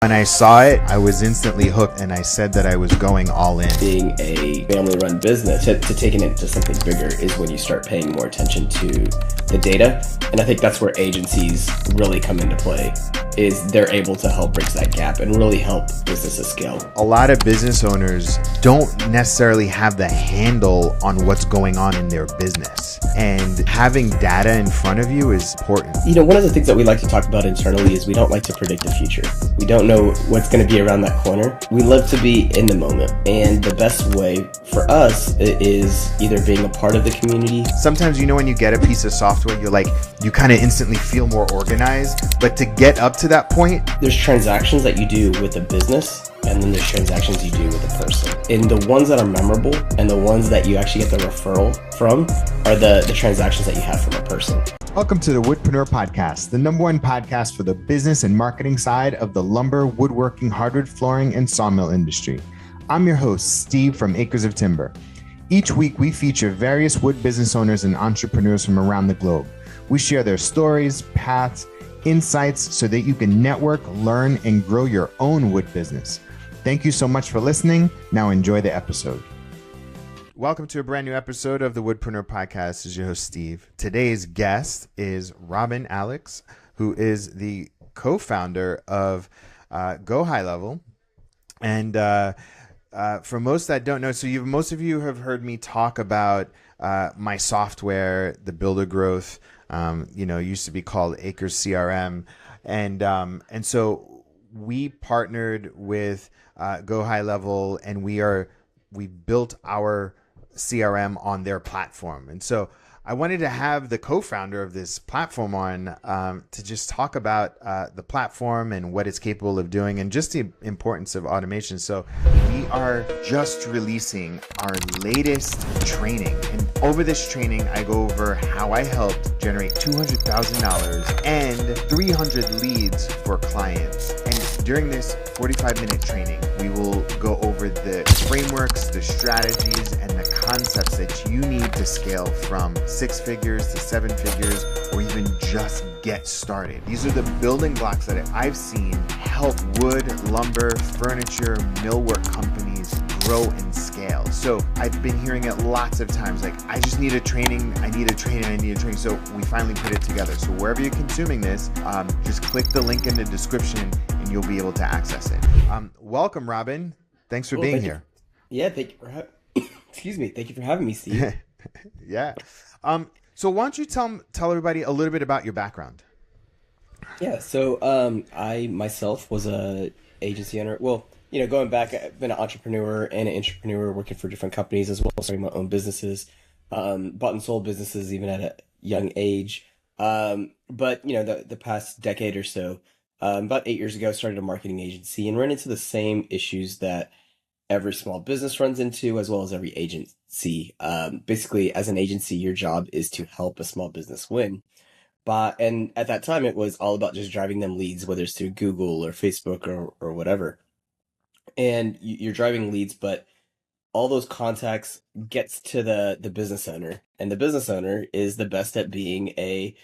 When I saw it, I was instantly hooked, and I said that I was going all in. Being a family-run business, to taking it to something bigger is when you start paying more attention to the data. And I think that's where agencies really come into play, is they're able to help bridge that gap and really help businesses scale. A lot of business owners don't necessarily have the handle on what's going on in their business. And having data in front of you is important. You know, one of the things that we like to talk about internally is we don't like to predict the future. We don't know what's going to be around that corner. We love to be in the moment. And the best way for us is either being a part of the community. Sometimes, when you get a piece of software, you kind of instantly feel more organized. But to get up to that point, there's transactions that you do with a business, and then there's transactions you do with a person. And the ones that are memorable and the ones that you actually get the referral from are the transactions that you have from a person. Welcome to the Woodpreneur podcast, the #1 podcast for the business and marketing side of the lumber, woodworking, hardwood flooring, and sawmill industry. I'm your host, Steve from Acres of Timber. Each week, we feature various wood business owners and entrepreneurs from around the globe. We share their stories, paths, insights so that you can network, learn, and grow your own wood business. Thank you so much for listening. Now enjoy the episode. Welcome to a brand new episode of the Woodpreneur podcast. This is your host, Steve. Today's guest is Robin Alex, who is the co-founder of Go High Level. And for most that don't know, most of you have heard me talk about my software, the Builder Growth. Used to be called Acres CRM, and so we partnered with Go High Level, and we built our CRM on their platform. And so I wanted to have the co-founder of this platform on to just talk about the platform and what it's capable of doing and just the importance of automation. So we are just releasing our latest training. And over this training, I go over how I helped generate $200,000 and 300 leads for clients. And during this 45-minute training, we will go over the frameworks, the strategies, and the concepts that you need to scale from 6 figures to 7 figures, or even just get started. These are the building blocks that I've seen help wood, lumber, furniture, millwork companies grow and scale. So I've been hearing it lots of times, like, I just need a training, I need a training. So we finally put it together. So wherever you're consuming this, just click the link in the description and you'll be able to access it. Welcome, Robin. Thanks for being here. Yeah, thank you for excuse me. Thank you for having me, Steve. Yeah. So why don't you tell everybody a little bit about your background? Yeah. So I myself was a agency owner. Well, going back, I've been an entrepreneur and an intrapreneur, working for different companies as well as starting my own businesses. Bought and sold businesses even at a young age. But the past decade or so, about 8 years ago, started a marketing agency and ran into the same issues that every small business runs into, as well as every agency. Basically, as an agency, your job is to help a small business win. And at that time, it was all about just driving them leads, whether it's through Google or Facebook or whatever. And you're driving leads, but all those contacts gets to the business owner, and the business owner is the best at being a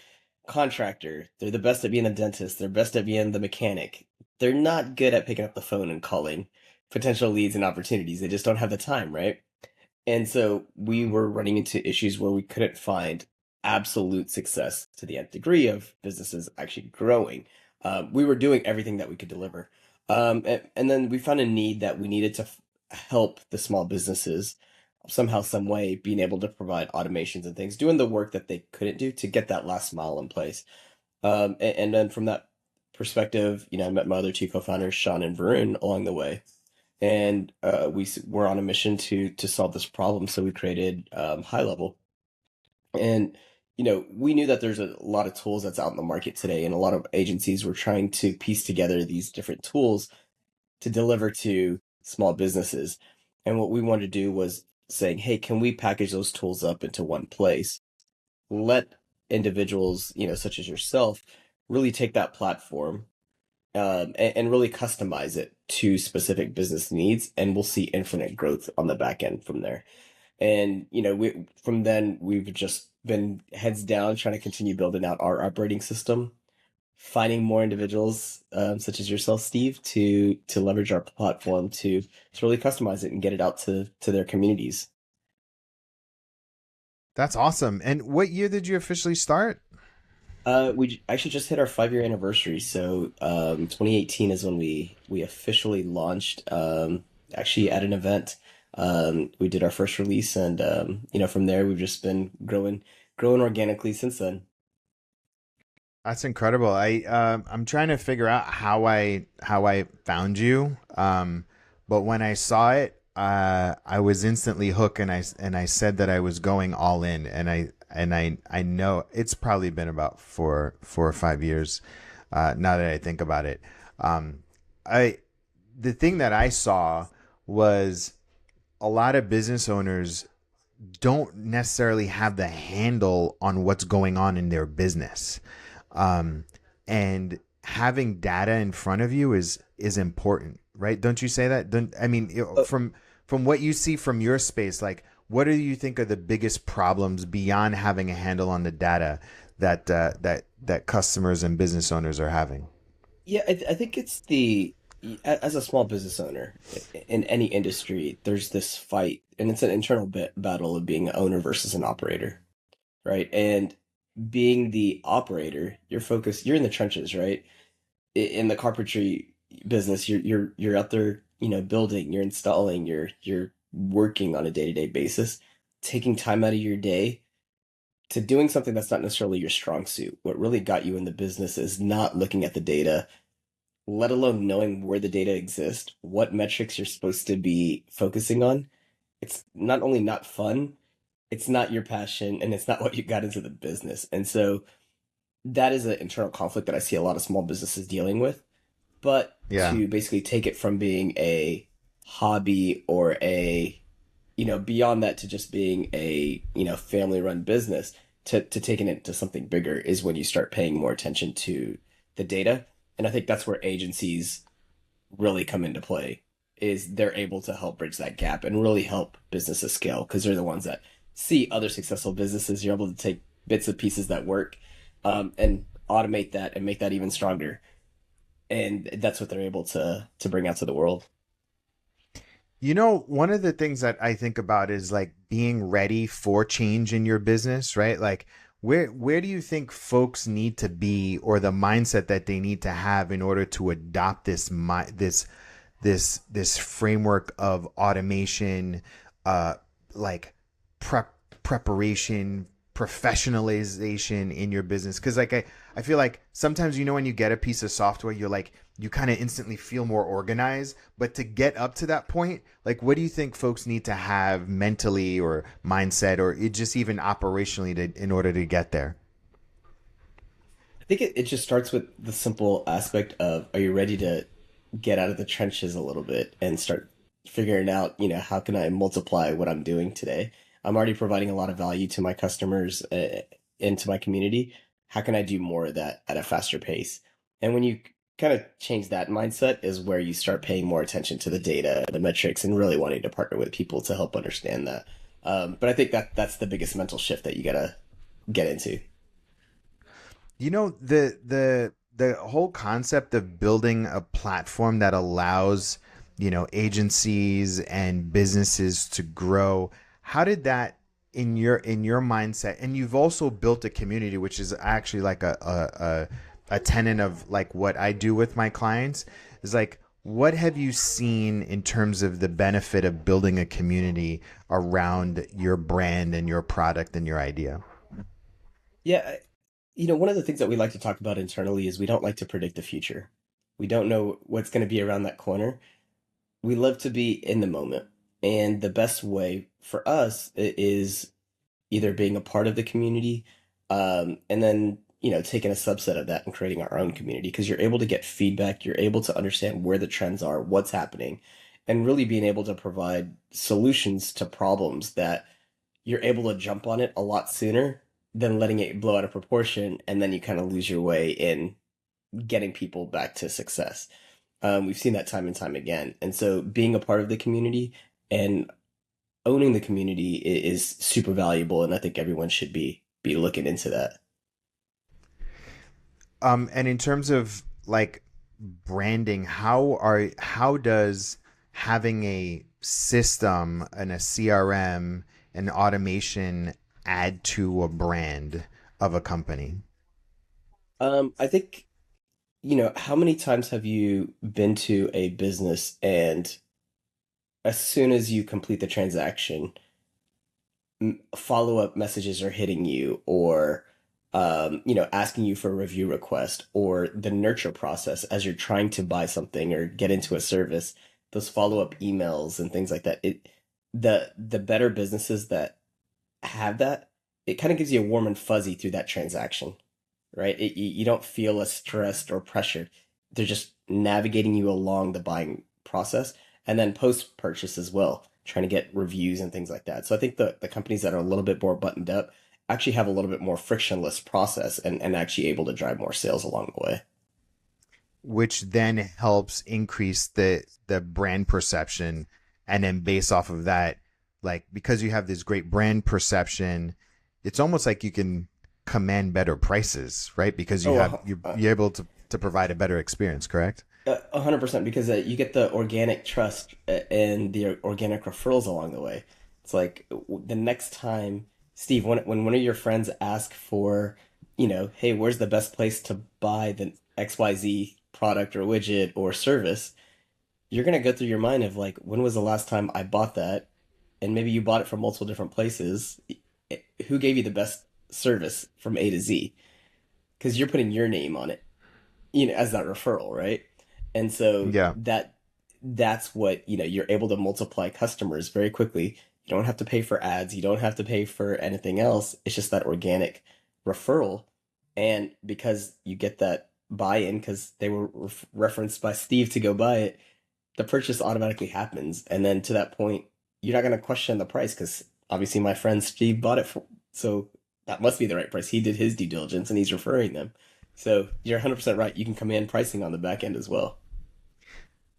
contractor. They're the best at being a dentist. They're best at being the mechanic. They're not good at picking up the phone and calling potential leads and opportunities. They just don't have the time, right? And so we were running into issues where we couldn't find absolute success to the nth degree of businesses actually growing. We were doing everything that we could deliver. And then we found a need that we needed to help the small businesses somehow, some way, being able to provide automations and things, doing the work that they couldn't do to get that last mile in place. And then from that perspective, I met my other two co-founders, Sean and Varun, along the way. And we were on a mission to solve this problem. So we created High Level. And, we knew that there's a lot of tools that's out in the market today. And a lot of agencies were trying to piece together these different tools to deliver to small businesses. And what we wanted to do was saying, hey, can we package those tools up into one place? Let individuals, such as yourself, really take that platform and really customize it to specific business needs, and we'll see infinite growth on the back end from there. And from then we've just been heads down trying to continue building out our operating system, finding more individuals such as yourself, Steve, to leverage our platform to really customize it and get it out to their communities. That's awesome. And what year did you officially start? Actually just hit our 5 year anniversary. So 2018 is when we officially launched. Actually at an event, we did our first release, and from there we've just been growing organically since then. That's incredible. I'm trying to figure out how I found you. But when I saw it, I was instantly hooked, and I said that I was going all in, and I know it's probably been about 4 or 5 years. Now that I think about it, I the thing that I saw was a lot of business owners don't necessarily have the handle on what's going on in their business. Um, and having data in front of you is important, right? Don't you say that? Don't I mean from what you see from your space, like what do you think are the biggest problems beyond having a handle on the data that customers and business owners are having? Yeah, I think it's as a small business owner in any industry, there's this fight, and it's an internal battle of being an owner versus an operator, right? And being the operator, you're in the trenches, right? In the carpentry business, you're out there, building, you're installing, you're working on a day-to-day basis, taking time out of your day to doing something that's not necessarily your strong suit. What really got you in the business is not looking at the data, let alone knowing where the data exists, what metrics you're supposed to be focusing on. It's not only not fun, it's not your passion, and it's not what you got into the business. And so that is an internal conflict that I see a lot of small businesses dealing with. But Yeah. to basically take it from being a hobby or beyond that to just being a, family run business to taking it to something bigger is when you start paying more attention to the data. And I think that's where agencies really come into play is they're able to help bridge that gap and really help businesses scale because they're the ones that see other successful businesses. You're able to take bits and pieces that work, and automate that and make that even stronger. And that's what they're able to bring out to the world. One of the things that I think about is like being ready for change in your business, right? Like where do you think folks need to be or the mindset that they need to have in order to adopt this framework of automation, like preparation, professionalization in your business? Because like I feel like sometimes when you get a piece of software, you're like you kind of instantly feel more organized. But to get up to that point, like what do you think folks need to have mentally or mindset or just even operationally in order to get there? I think it just starts with the simple aspect of are you ready to get out of the trenches a little bit and start figuring out, how can I multiply what I'm doing today? I'm already providing a lot of value to my customers, and to my community. How can I do more of that at a faster pace? And when you kind of change that mindset is where you start paying more attention to the data, the metrics, and really wanting to partner with people to help understand that. But I think that's the biggest mental shift that you gotta get into. The whole concept of building a platform that allows, agencies and businesses to grow. How did that in your mindset? And you've also built a community, which is actually like a tenet of like what I do with my clients is like what have you seen in terms of the benefit of building a community around your brand and your product and your idea? Yeah, one of the things that we like to talk about internally is we don't like to predict the future. We don't know what's going to be around that corner. We love to be in the moment. And the best way for us is either being a part of the community, and then, taking a subset of that and creating our own community because you're able to get feedback, you're able to understand where the trends are, what's happening, and really being able to provide solutions to problems that you're able to jump on it a lot sooner than letting it blow out of proportion and then you kind of lose your way in getting people back to success. We've seen that time and time again. And so being a part of the community and owning the community is super valuable, and I think everyone should be looking into that. And in terms of like branding, how does having a system and a CRM and automation add to a brand of a company? I think, how many times have you been to a business and as soon as you complete the transaction, follow-up messages are hitting you or asking you for a review request or the nurture process as you're trying to buy something or get into a service, those follow-up emails and things like that. The better businesses that have that, it kind of gives you a warm and fuzzy through that transaction, right? You don't feel as stressed or pressured. They're just navigating you along the buying process and then post purchase as well, trying to get reviews and things like that. So I think the companies that are a little bit more buttoned up actually have a little bit more frictionless process and actually able to drive more sales along the way. Which then helps increase the brand perception, and then based off of that, like because you have this great brand perception, it's almost like you can command better prices, right? Because Oh, you're able to provide a better experience, correct? 100% because you get the organic trust and the organic referrals along the way. It's like the next time, Steve, when one of your friends ask for, hey, where's the best place to buy the XYZ product or widget or service, you're gonna go through your mind of like, when was the last time I bought that? And maybe you bought it from multiple different places. Who gave you the best service from A to Z? Because you're putting your name on it, as that referral, right? And so Yeah. that's what, you're able to multiply customers very quickly. You don't have to pay for ads, you don't have to pay for anything else. It's just that organic referral. And because you get that buy-in because they were referenced by Steve to go buy it, the purchase automatically happens. And then to that point, you're not going to question the price because obviously my friend Steve bought it for, so that must be the right price. He did his due diligence and he's referring them. So you're 100% right. You can command pricing on the back end as well.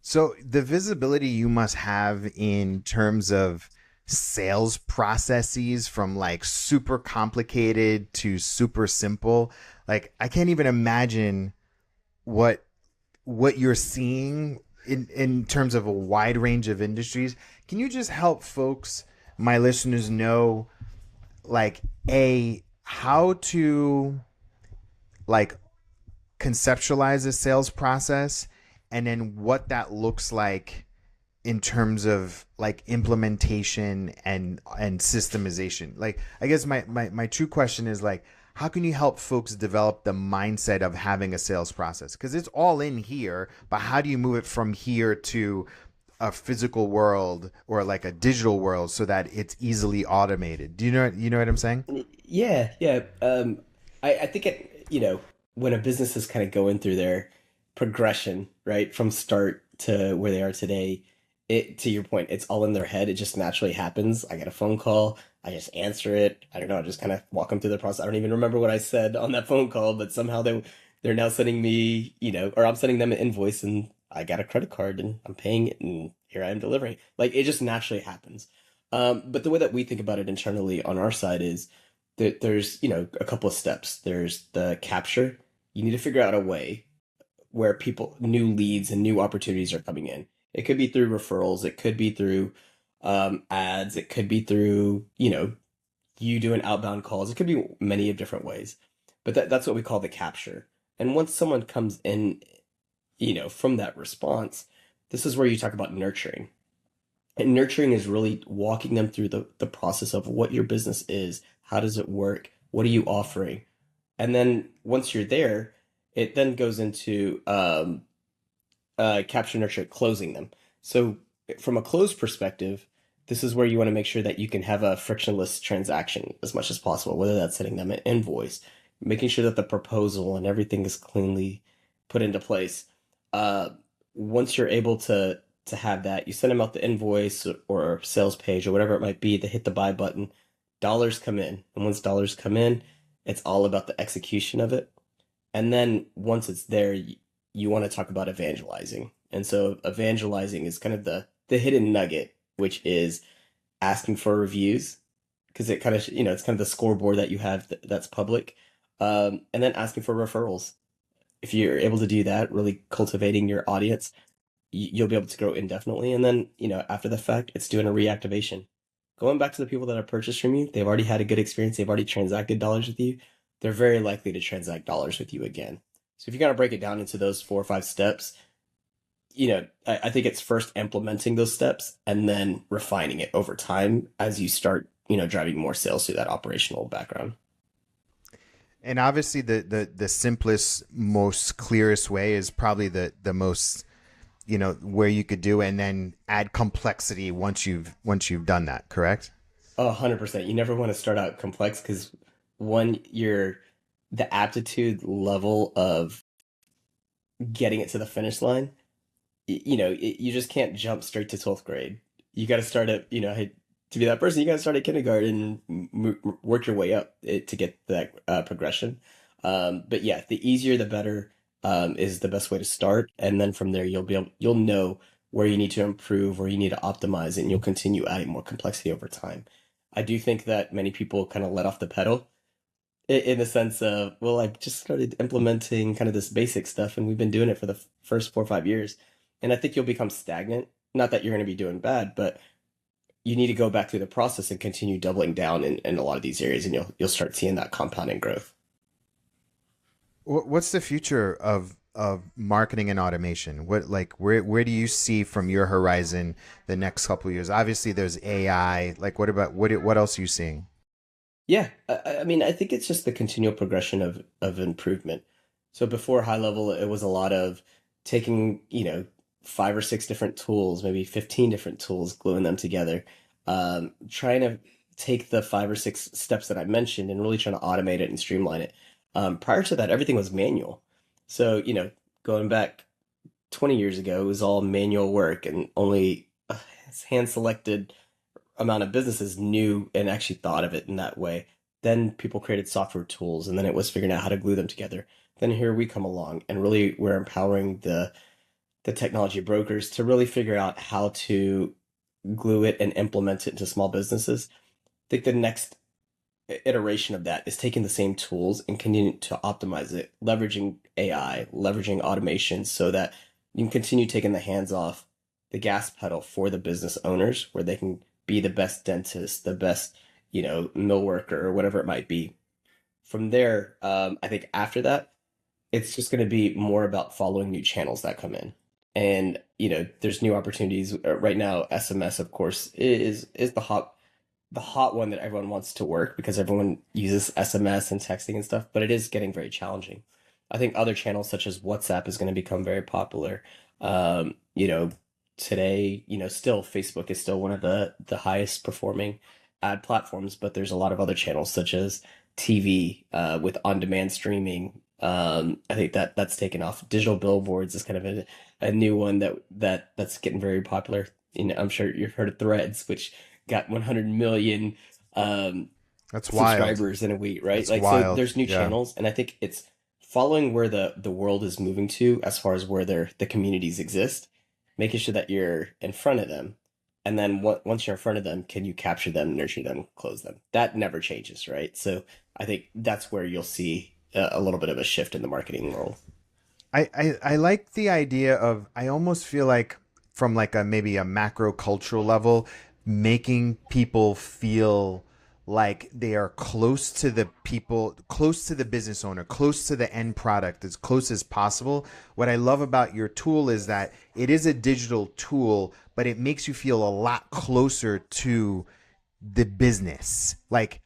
So the visibility you must have in terms of sales processes from like super complicated to super simple, like I can't even imagine what you're seeing in terms of a wide range of industries. Can you just help folks, my listeners, know like a how to like conceptualize a sales process, and then what that looks like in terms of like implementation and systemization? Like I guess my true question is like, how can you help folks develop the mindset of having a sales process? Because it's all in here, but how do you move it from here to a physical world or like a digital world so that it's easily automated? Do you know what I'm saying? Yeah, yeah. I think when a business is kind of going through their progression, right, from start to where they are today, to your point, it's all in their head. It just naturally happens. I get a phone call, I just answer it. I don't know, I just kind of walk them through the process. I don't even remember what I said on that phone call, but somehow they're now sending me, or I'm sending them an invoice and I got a credit card and I'm paying it and here I am delivering. Like it just naturally happens. But the way that we think about it internally on our side is that there's, a couple of steps. There's the capture. You need to figure out a way where new leads and new opportunities are coming in. It could be through referrals, it could be through ads, it could be through, you doing outbound calls. It could be many of different ways. But that's what we call the capture. And once someone comes in, from that response, this is where you talk about nurturing. And nurturing is really walking them through the process of what your business is, how does it work, what are you offering? And then once you're there, it then goes into capture, nurture, closing them. So from a close perspective, this is where you want to make sure that you can have a frictionless transaction as much as possible, whether that's sending them an invoice, making sure that the proposal and everything is cleanly put into place. Uh, Once you're able to have that, you send them out the invoice or sales page or whatever it might be. They hit the buy button, dollars come in, and once dollars come in, it's all about the execution of it. And then once it's there, you want to talk about evangelizing. And so evangelizing is kind of the hidden nugget, which is asking for reviews because it kind of, it's kind of the scoreboard that you have that's public. And then asking for referrals. if you're able to do that, really cultivating your audience, you'll be able to grow indefinitely. And then, after the fact, it's doing a reactivation. Going back to the people that have purchased from you, they've already had a good experience. They've already transacted dollars with you. They're very likely to transact dollars with you again. So if you kind of break it down into those 4 or 5 steps, I think it's first implementing those steps and then refining it over time as you start, driving more sales through that operational background. And obviously the simplest, most clearest way is probably the most, where you could do, and then add complexity once you've done that, correct? Oh, 100%. You never want to start out complex because the aptitude level of getting it to the finish line, you just can't jump straight to 12th grade. You got to start at, hey, to be that person, you got to start at kindergarten and work your way up to get that progression. But yeah, the easier the better, is the best way to start. And then from there, you'll know where you need to improve, where you need to optimize, and you'll continue adding more complexity over time. I do think that many people kind of let off the pedal in the sense of, well, I've just started implementing kind of this basic stuff, and we've been doing it for the first 4 or 5 years. And I think you'll become stagnant. Not that you're going to be doing bad, but you need to go back through the process and continue doubling down in a lot of these areas, and you'll start seeing that compounding growth. What's the future of marketing and automation? Where do you see from your horizon the next couple of years? Obviously, there's AI. Like, what else are you seeing? Yeah, I mean, I think it's just the continual progression of improvement. So before high level, it was a lot of taking, 5 or 6 different tools, maybe 15 different tools, gluing them together, trying to take the 5 or 6 steps that I mentioned and really trying to automate it and streamline it. Prior to that, everything was manual. So, going back 20 years ago, it was all manual work and only a hand selected amount of businesses knew and actually thought of it in that way. Then people created software tools, and then it was figuring out how to glue them together. Then here we come along, and really we're empowering the technology brokers to really figure out how to glue it and implement it into small businesses. I think the next iteration of that is taking the same tools and continuing to optimize it, leveraging AI, leveraging automation so that you can continue taking the hands off the gas pedal for the business owners where they can be the best dentist, the best, mill worker or whatever it might be. From there, I think after that, it's just going to be more about following new channels that come in. And, there's new opportunities. Right now, SMS, of course, is the hot one that everyone wants to work because everyone uses SMS and texting and stuff, but it is getting very challenging. I think other channels such as WhatsApp is going to become very popular. Um, you know, today, still Facebook is still one of the highest performing ad platforms, but there's a lot of other channels such as TV, with on-demand streaming. I think that's taken off. Digital billboards is kind of a new one that's getting very popular. I'm sure you've heard of Threads, which got 100 million That's wild. subscribers in a week, right? That's Like, so wild. there's new Yeah. channels, and I think it's following where the world is moving to as far as where the communities exist, making sure that you're in front of them, and then once you're in front of them, can you capture them, nurture them, close them? That never changes, right? So I think that's where you'll see a little bit of a shift in the marketing world. I like the idea of, I almost feel like from like a maybe a macro cultural level, making people feel like they are close to the people, close to the business owner, close to the end product, as close as possible. What I love about your tool is that it is a digital tool, but it makes you feel a lot closer to the business. Like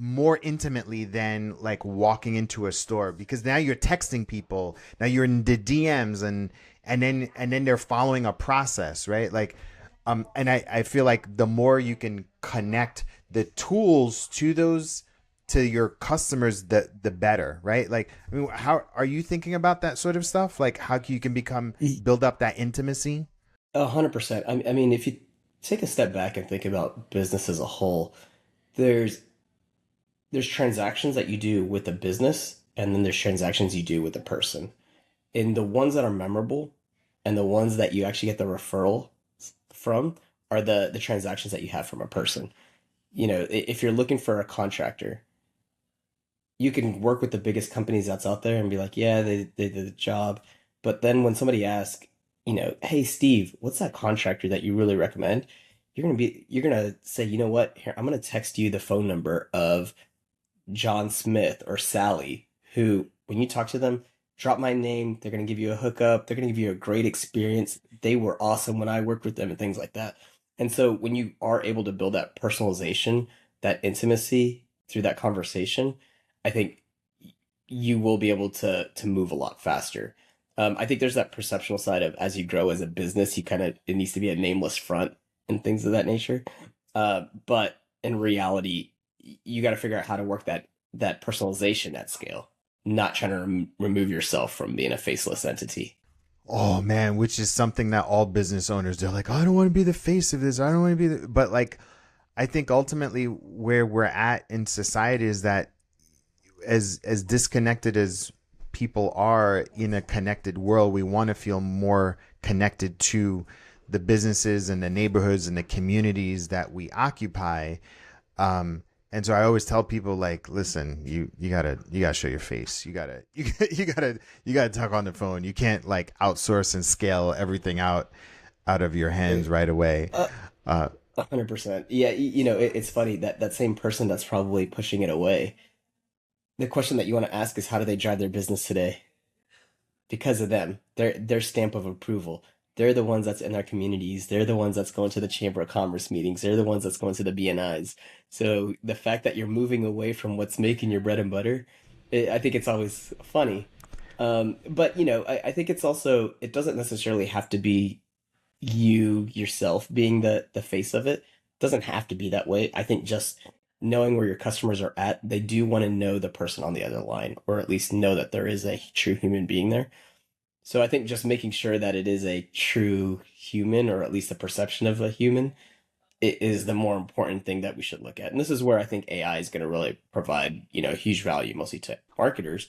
more intimately than like walking into a store, because now you're texting people, now you're in the DMs, and then they're following a process, right? Like and I feel like the more you can connect the tools to those, to your customers, the better, right? Like, I mean, how are you thinking about that sort of stuff? Like how you can become, build up that intimacy? 100%. I mean, if you take a step back and think about business as a whole, there's there's transactions that you do with a business, and then there's transactions you do with a person. And the ones that are memorable and the ones that you actually get the referral from are the transactions that you have from a person. If you're looking for a contractor, you can work with the biggest companies that's out there and be like, yeah, they did the job. But then when somebody asks, hey Steve, what's that contractor that you really recommend? You're gonna say, you know what? Here, I'm gonna text you the phone number of John Smith or Sally, who, when you talk to them, drop my name, they're gonna give you a hookup, they're gonna give you a great experience. They were awesome when I worked with them and things like that. And so when you are able to build that personalization, that intimacy through that conversation, I think you will be able to move a lot faster. I think there's that perceptual side of as you grow as a business, you kind of it needs to be a nameless front and things of that nature. But in reality, you got to figure out how to work that personalization at scale, not trying to remove yourself from being a faceless entity. Oh man, which is something that all business owners, they're like, I don't want to be the face of this. I don't want to be but like, I think ultimately where we're at in society is that as disconnected as people are in a connected world, we want to feel more connected to the businesses and the neighborhoods and the communities that we occupy. And so I always tell people, like, listen, you gotta show your face. You gotta talk on the phone. You can't like outsource and scale everything out of your hands right away. Uh, Uh, 100%. Yeah, it's funny that that same person that's probably pushing it away. The question that you want to ask is how do they drive their business today? Because of them, their stamp of approval. They're the ones that's in their communities. They're the ones that's going to the Chamber of Commerce meetings. They're the ones that's going to the BNIs. So the fact that you're moving away from what's making your bread and butter, I think it's always funny. But I think it's also it doesn't necessarily have to be you yourself being the face of it. Doesn't have to be that way. I think just knowing where your customers are at, they do want to know the person on the other line, or at least know that there is a true human being there. So I think just making sure that it is a true human, or at least a perception of a human, it is the more important thing that we should look at. And this is where I think AI is going to really provide, huge value, mostly to marketers,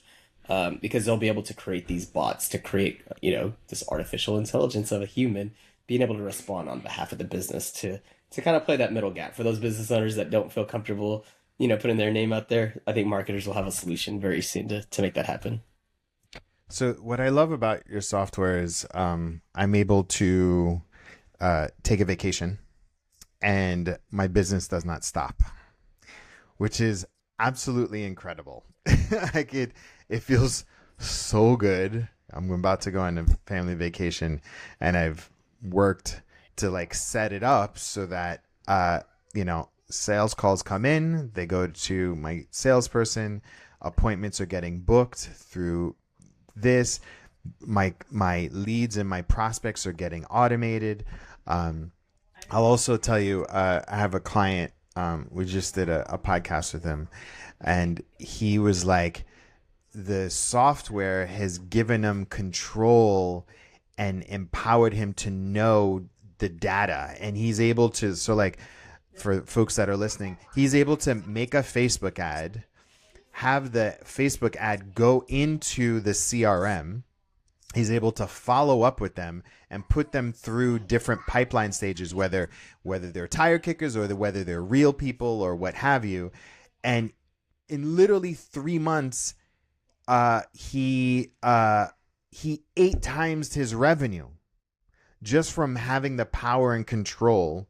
because they'll be able to create these bots to create, this artificial intelligence of a human being able to respond on behalf of the business to kind of play that middle gap for those business owners that don't feel comfortable, putting their name out there. I think marketers will have a solution very soon to make that happen. so what I love about your software is I'm able to take a vacation and my business does not stop, which is absolutely incredible. Like it feels so good. I'm about to go on a family vacation and I've worked to like set it up so that sales calls come in, they go to my salesperson, appointments are getting booked through this, my leads and my prospects are getting automated. um, I'll also tell you, I have a client. We just did a podcast with him, and he was like, the software has given him control and empowered him to know the data. And he's able to, so like for folks that are listening, he's able to make a Facebook ad, have the Facebook ad go into the CRM. He's able to follow up with them and put them through different pipeline stages, whether they're tire kickers or whether they're real people or what have you. And in literally 3 months, he 8 times his revenue just from having the power and control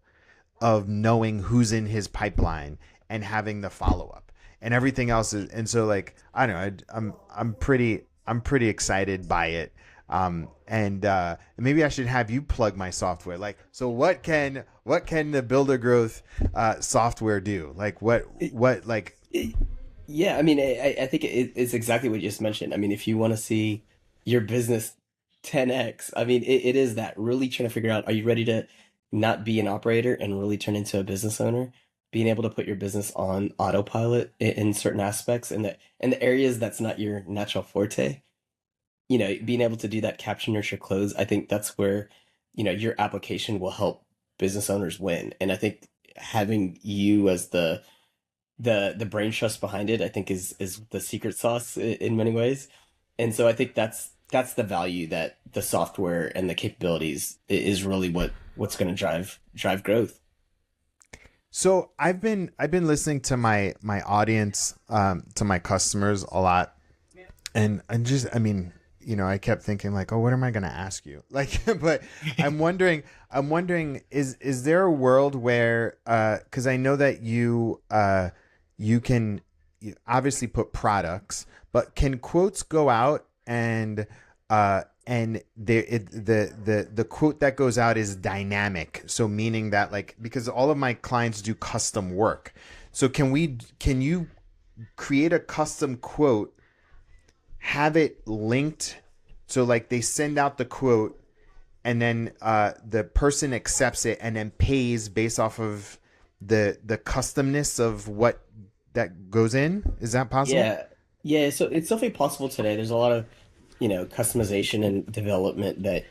of knowing who's in his pipeline and having the follow up and everything else is. And so like, I don't know, I'm pretty excited by it. And maybe I should have you plug my software. Like, so what can the Builder Growth software do? Like what like Yeah, I mean, I think it's exactly what you just mentioned. I mean, if you want to see your business 10x, I mean, it is that really trying to figure out, are you ready to not be an operator and really turn into a business owner? Being able to put your business on autopilot in certain aspects and the areas that's not your natural forte, being able to do that capture, nurture, close, I think that's where, your application will help business owners win. And I think having you as the brain trust behind it, I think is the secret sauce in many ways. And so I think that's the value that the software and the capabilities is really what's going to drive growth. So I've been listening to my audience, to my customers a lot, and just I mean, I kept thinking like, oh, what am I going to ask you? Like, but I'm wondering, is there a world where, because I know that you can obviously put products, but can quotes go out and the quote that goes out is dynamic, so meaning that, like, because all of my clients do custom work, so can you create a custom quote, have it linked, so like they send out the quote, and then the person accepts it and then pays based off of the customness of what that goes in? Is that possible? Yeah, yeah. So it's definitely possible today. There's a lot of, customization and development that,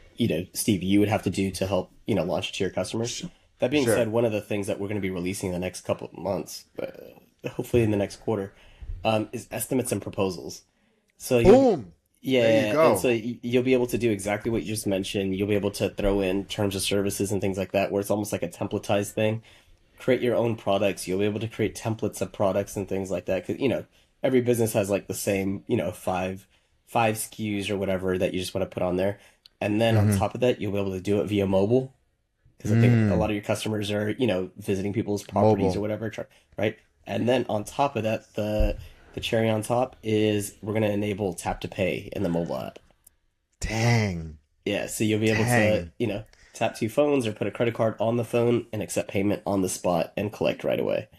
Steve, you would have to do to help, launch it to your customers. That being Sure. said, one of the things that we're going to be releasing in the next couple of months, hopefully in the next quarter, is estimates and proposals. So Boom. There you yeah, and so go. you'll be able to do exactly what you just mentioned. You'll be able to throw in terms of services and things like that, where it's almost like a templatized thing. Create your own products. You'll be able to create templates of products and things like that. Because, every business has like the same, five SKUs or whatever that you just want to put on there. And then on Mm-hmm. top of that, you'll be able to do it via mobile. Because I think a lot of your customers are, visiting people's properties or Mobile. whatever, right? And then on top of that, the cherry on top is we're going to enable tap to pay in the mobile app. Dang. Yeah, so you'll be able to, Dang. tap two phones or put a credit card on the phone and accept payment on the spot and collect right away.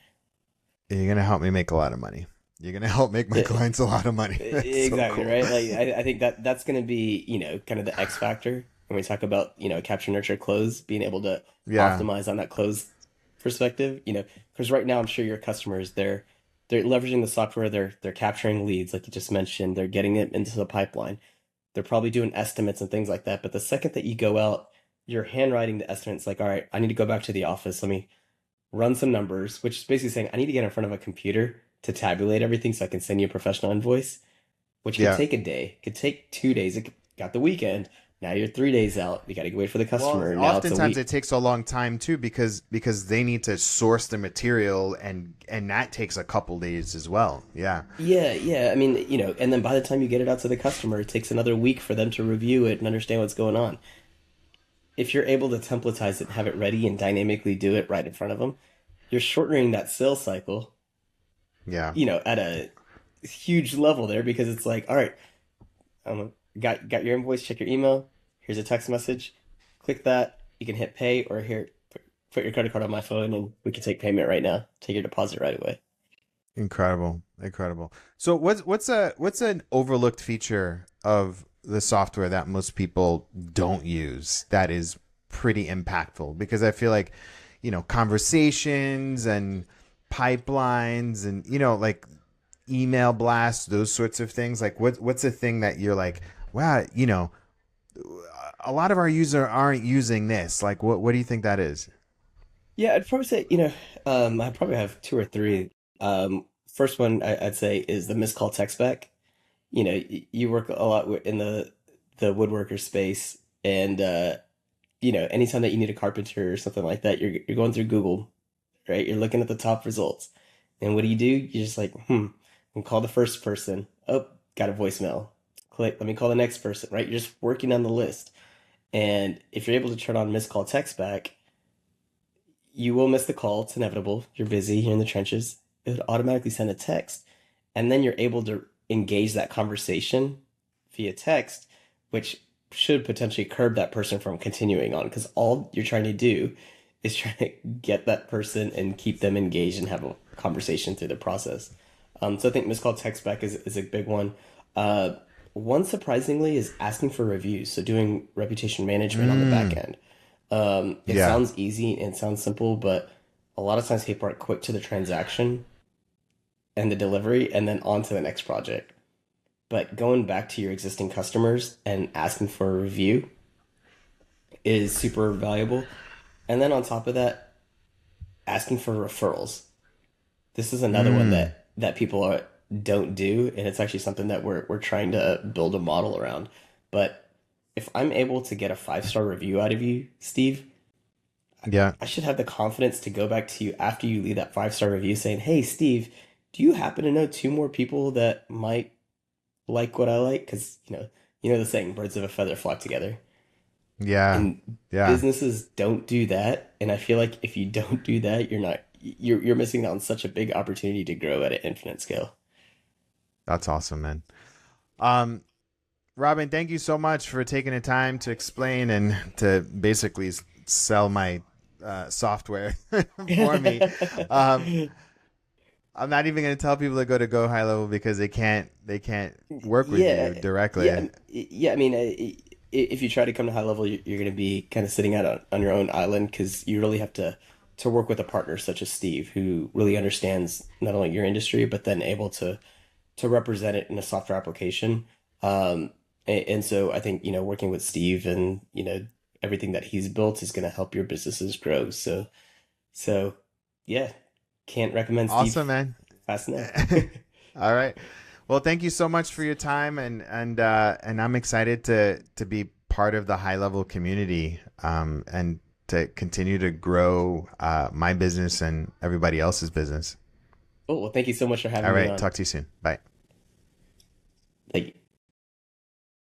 You're gonna help me make a lot of money. You're gonna help make my Yeah, clients a lot of money. That's so exactly, cool. right? Like I think that's going to be, kind of the X factor when we talk about, capture, nurture, close, being able to Yeah. optimize on that close perspective, because right now I'm sure your customers they're leveraging the software, they're capturing leads like you just mentioned, they're getting it into the pipeline. They're probably doing estimates and things like that. But the second that you go out, you're handwriting the estimates like, all right, I need to go back to the office. Let me run some numbers, which is basically saying I need to get in front of a computer to tabulate everything so I can send you a professional invoice, which could Yeah. take a day, could take 2 days. Got the weekend. Now you're 3 days out. You got to wait for the Well, customer. Now it's a oftentimes week. it takes a long time too, because they need to source the material, and that takes a couple days as well. Yeah. Yeah, yeah. I mean, and then by the time you get it out to the customer, it takes another week for them to review it and understand what's going on. If you're able to templatize it and have it ready and dynamically do it right in front of them, you're shortening that sales cycle, Yeah. at a huge level there because it's like, all right, got your invoice, check your email. Here's a text message. Click that. You can hit pay or here, put your credit card on my phone and we can take payment right now. Take your deposit right away. Incredible. Incredible. So what's an overlooked feature of the software that most people don't use that is pretty impactful? Because I feel like, conversations and pipelines and, like email blasts, those sorts of things. Like what's a thing that you're like, wow, a lot of our users aren't using this. Like what do you think that is? Yeah, I'd probably say, I probably have two or three. First one I'd say is the missed call text back. You work a lot in the woodworker space, and anytime that you need a carpenter or something like that, you're going through Google, right? You're looking at the top results, and what do? You're just like, and call the first person. Oh, got a voicemail. Click. Let me call the next person. Right? You're just working on the list, and if you're able to turn on missed call text back, you will miss the call. It's inevitable. You're busy. You're in the trenches. It would automatically send a text, and then you're able to engage that conversation via text, which should potentially curb that person from continuing on because all you're trying to do is trying to get that person and keep them engaged and have a conversation through the process. So I think missed call text back is a big one. Uh, One surprisingly is asking for reviews, so doing reputation management on the back Mm, end. It yeah. sounds easy and it sounds simple, but a lot of times people are quick to the transaction and the delivery and then on to the next project. But going back to your existing customers and asking for a review is super valuable. And then on top of that, asking for referrals. This is another one Mm. that people don't do, and it's actually something that we're trying to build a model around. But if I'm able to get a 5-star review out of you, Steve, Yeah. I should have the confidence to go back to you after you leave that 5-star review saying, "Hey, Steve, do you happen to know two more people that might like what I like?" Because you know the saying, "Birds of a feather flock together." Yeah. And Yeah. businesses don't do that. And I feel like if you don't do that, you're missing out on such a big opportunity to grow at an infinite scale. That's awesome, man. Um, Robin, thank you so much for taking the time to explain and to basically sell my software for me. Um, I'm not even going to tell people to go high level because they can't work with you Yeah, directly. yeah. I mean, if you try to come to high level, you're going to be kind of sitting out on your own island because you really have to work with a partner such as Steve, who really understands not only your industry but then able to represent it in a software application. And so I think working with Steve and everything that he's built is going to help your businesses grow. So yeah, can't recommend Awesome, Steve man. fast enough. All right. Well, thank you so much for your time, and I'm excited to be part of the high level community, and to continue to grow my business and everybody else's business. Oh, well, thank you so much for All having me right. on. Talk to you soon. Bye. Thank you.